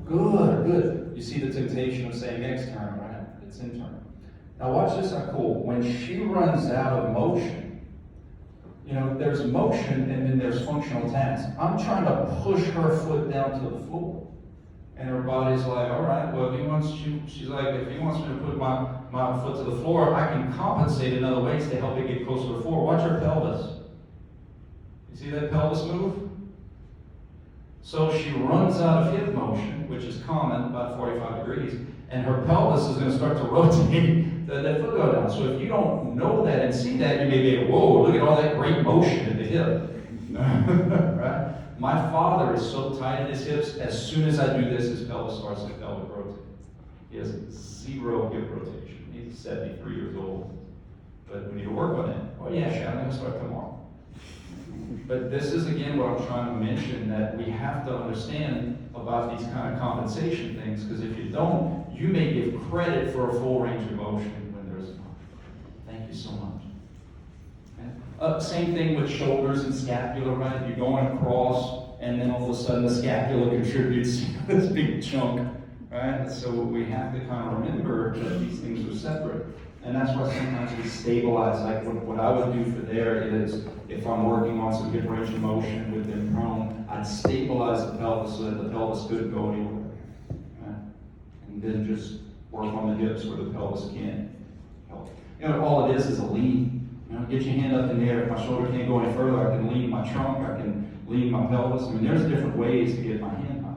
Good, good. You see the temptation of saying external, right? It's internal. Now watch this, how cool. When she runs out of motion, you know, there's motion and then there's functional task. I'm trying to push her foot down to the floor. And her body's like, all right, well, if he wants you, she's like, if he wants me to put my foot to the floor, I can compensate in other ways to help it get closer to the floor. Watch her pelvis. You see that pelvis move? So she runs out of hip motion, which is common, about 45 degrees, and her pelvis is going to start to rotate that foot go down. So if you don't know that and see that, you may be, whoa, look at all that great motion in the hip. Right? My father is so tight in his hips, as soon as I do this, his pelvis starts to pelvic rotate. He has 0 hip rotation. He's 73 years old. But we need to work on it. Oh yeah, I'm going to start tomorrow. But this is again what I'm trying to mention, that we have to understand about these kind of compensation things, because if you don't, you may give credit for a full range of motion when there's not. Thank you so much. Same thing with shoulders and scapula, right? You're going across, and then all of a sudden the scapula contributes to this big chunk, right? So we have to kind of remember that these things are separate. And that's why sometimes we stabilize. Like what I would do for there is, if I'm working on some hip range of motion with them prone, I'd stabilize the pelvis so that the pelvis couldn't go anywhere. Right? And then just work on the hips where the pelvis can't help. You know, all it is a lean. You know, get your hand up in the air. If my shoulder can't go any further, I can lean my trunk, I can lean my pelvis. I mean, there's different ways to get my hand high.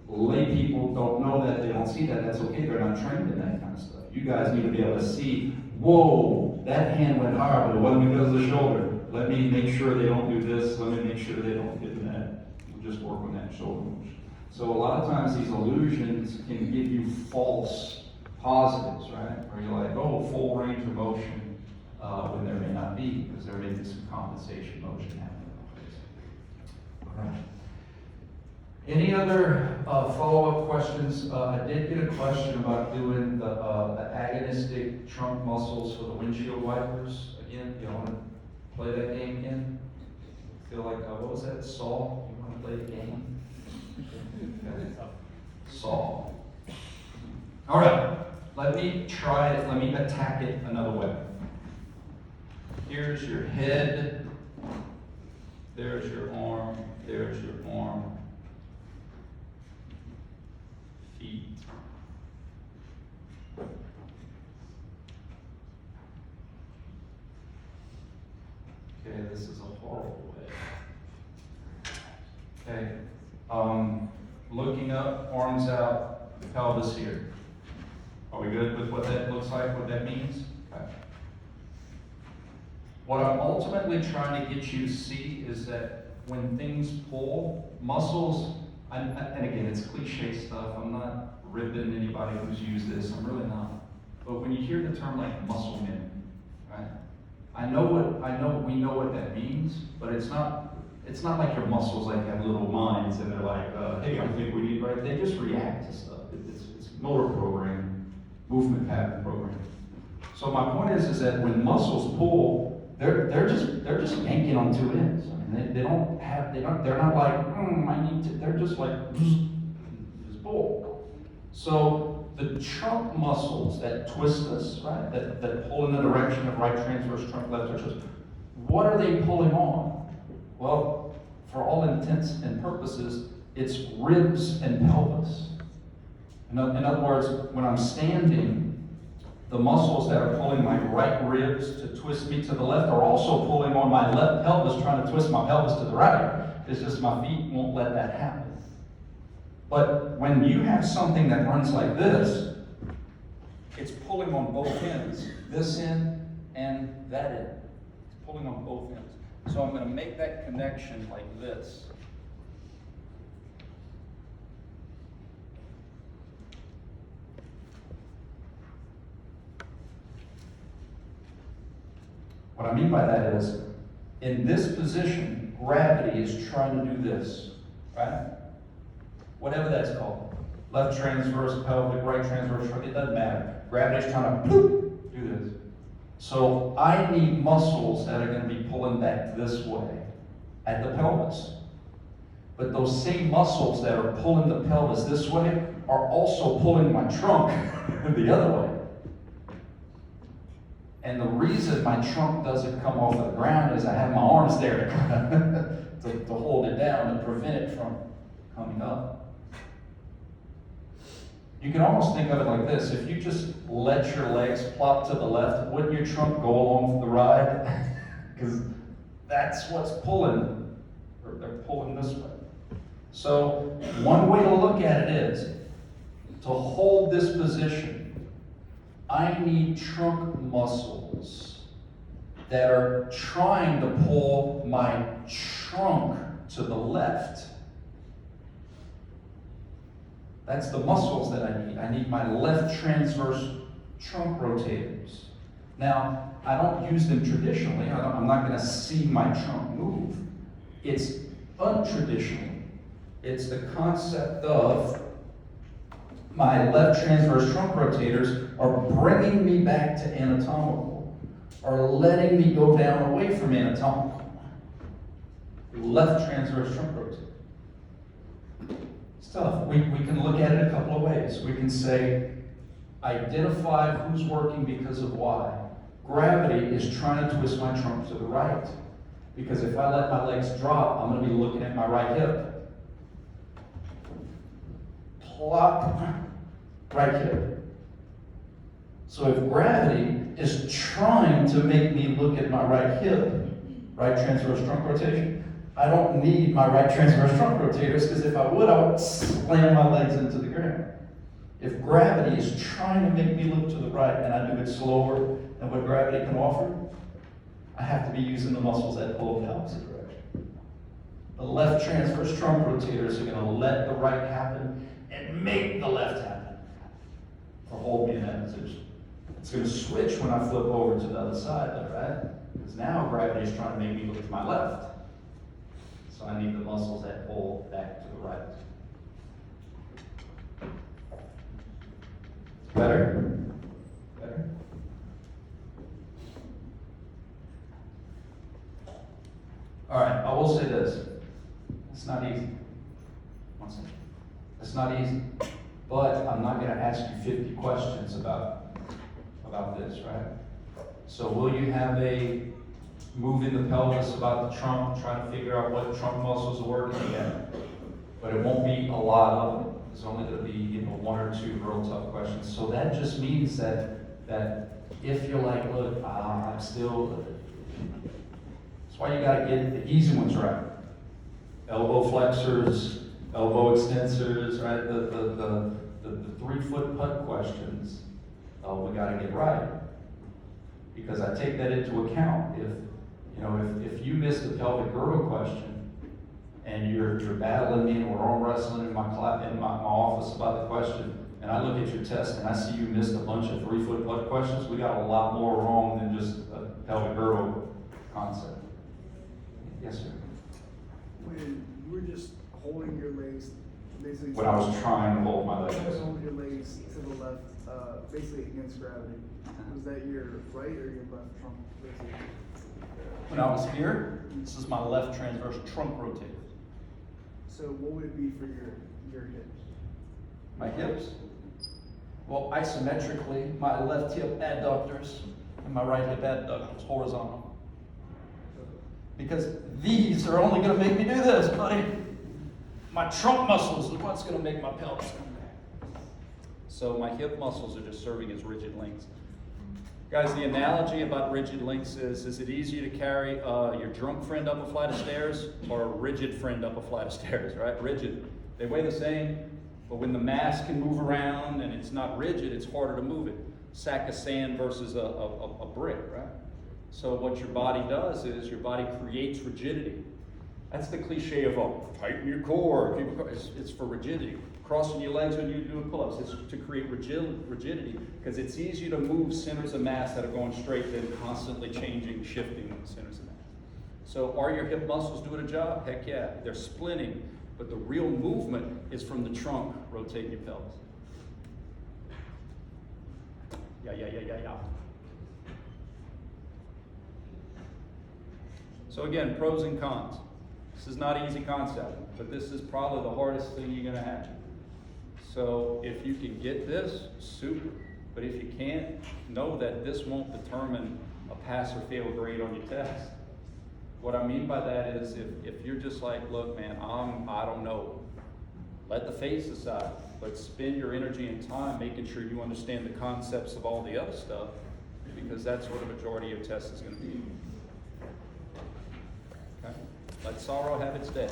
Lay people don't know that, they don't see that, that's okay, they're not trained in that kind of stuff. You guys need to be able to see, whoa, that hand went higher, but it wasn't because of the shoulder. Let me make sure they don't do this, let me make sure they don't hit that. We'll just work on that shoulder motion. So a lot of times these illusions can give you false positives, right? Where you're like, oh, full range of motion, when there may not be, because there may be some compensation motion happening. All right. Any other follow-up questions? I did get a question about doing the agonistic trunk muscles for the windshield wipers. Again, you want to play that game again? Feel like, what was that, Saul? You want to play the game? Okay. Saul. All right, let me try it. Let me attack it another way. Here's your head. There's your arm. There's your arm. Feet. Okay, this is a horrible way. Okay, looking up, arms out, pelvis here. Are we good with what that looks like, what that means? Okay. What I'm ultimately trying to get you to see is that when things pull, muscles, and again, it's cliche stuff. I'm not ripping anybody who's used this. I'm really not. But when you hear the term like muscle memory, right? We know what that means, but it's not like your muscles like have little minds and they're like, hey, I think we need, right? They just react to stuff. It's motor programming, movement pattern programming. So my point is that when muscles pull, they're just yanking on two ends. I mean, they're not like, I need to, they're just like, just pull. So the trunk muscles that twist us, right, that pull in the direction of right transverse trunk, left transverse, what are they pulling on? Well, for all intents and purposes, it's ribs and pelvis. In other words, when I'm standing, the muscles that are pulling my right ribs to twist me to the left are also pulling on my left pelvis, trying to twist my pelvis to the right. It's just my feet won't let that happen. But when you have something that runs like this, it's pulling on both ends, this end and that end. It's pulling on both ends. So I'm going to make that connection like this. What I mean by that is, in this position, gravity is trying to do this, right? Whatever that's called. Left transverse pelvic, right transverse trunk, it doesn't matter. Gravity's trying to do this. So I need muscles that are going to be pulling back this way at the pelvis. But those same muscles that are pulling the pelvis this way are also pulling my trunk the other way. And the reason my trunk doesn't come off the ground is I have my arms there to hold it down, to prevent it from coming up. You can almost think of it like this. If you just let your legs plop to the left, wouldn't your trunk go along for the ride? Because that's what's pulling, or they're pulling this way. So one way to look at it is, to hold this position, I need trunk muscles that are trying to pull my trunk to the left. That's the muscles that I need. I need my left transverse trunk rotators. Now, I don't use them traditionally. I'm not going to see my trunk move. It's untraditional. It's the concept of my left transverse trunk rotators are bringing me back to anatomical, are letting me go down away from anatomical. Left transverse trunk rotator. It's tough. We can look at it a couple of ways. We can say, identify who's working because of why. Gravity is trying to twist my trunk to the right. Because if I let my legs drop, I'm going to be looking at my right hip. Plop, right hip. So if gravity is trying to make me look at my right hip, right transverse trunk rotation, I don't need my right transverse trunk rotators, because if I would slam my legs into the ground. If gravity is trying to make me look to the right and I do it slower than what gravity can offer, I have to be using the muscles that pull in the opposite direction. The left transverse trunk rotators are going to let the right happen and make the left happen, or hold me in that position. It's going to switch when I flip over to the other side, though, right? Because now gravity is trying to make me look to my left. So I need the muscles that pull back to the right. Better? Better? All right, I will say this. It's not easy. One second. It's not easy. But I'm not going to ask you 50 questions about this, right? So will you have a moving the pelvis about the trunk, trying to figure out what trunk muscles are working again? But it won't be a lot of them. There's only going to be one or two real tough questions. So that just means that if you're like, look, I'm still, that's why you got to get the easy ones right. Elbow flexors, elbow extensors, right? The 3-foot putt questions, we got to get right. Because I take that into account. If you missed the pelvic girdle question, and you're battling me, or arm wrestling in my office about the question, and I look at your test and I see you missed a bunch of 3-foot putt questions, we got a lot more wrong than just a pelvic girdle concept. Yes, sir. When you were just holding your legs, basically. When I was trying to hold my legs. Holding your legs to the left, basically against gravity. Was that your right or your left trunk rotation? When I was here, this is my left transverse trunk rotator. So what would it be for your hips? My hips? Well, isometrically, my left hip adductors and my right hip adductors horizontal. Because these are only going to make me do this, buddy. My trunk muscles are what's going to make my pelvis come back. So my hip muscles are just serving as rigid links. Guys, the analogy about rigid links is it easier to carry your drunk friend up a flight of stairs or a rigid friend up a flight of stairs, right? Rigid. They weigh the same, but when the mass can move around and it's not rigid, it's harder to move it. Sack of sand versus a brick, right? So what your body does is your body creates rigidity. That's the cliche of, tighten your core. It's for rigidity. Crossing your legs when you do pull-ups is to create rigidity, because it's easier to move centers of mass that are going straight than constantly changing, shifting centers of mass. So are your hip muscles doing a job? Heck yeah. They're splinting, but the real movement is from the trunk rotating your pelvis. Yeah. So again, pros and cons. This is not an easy concept, but this is probably the hardest thing you're gonna have. So if you can get this, super. But if you can't, know that this won't determine a pass or fail grade on your test. What I mean by that is if you're just like, look man, I don't know. Let the face decide, but spend your energy and time making sure you understand the concepts of all the other stuff, because that's what the majority of your test is gonna be. Okay? Let sorrow have its day.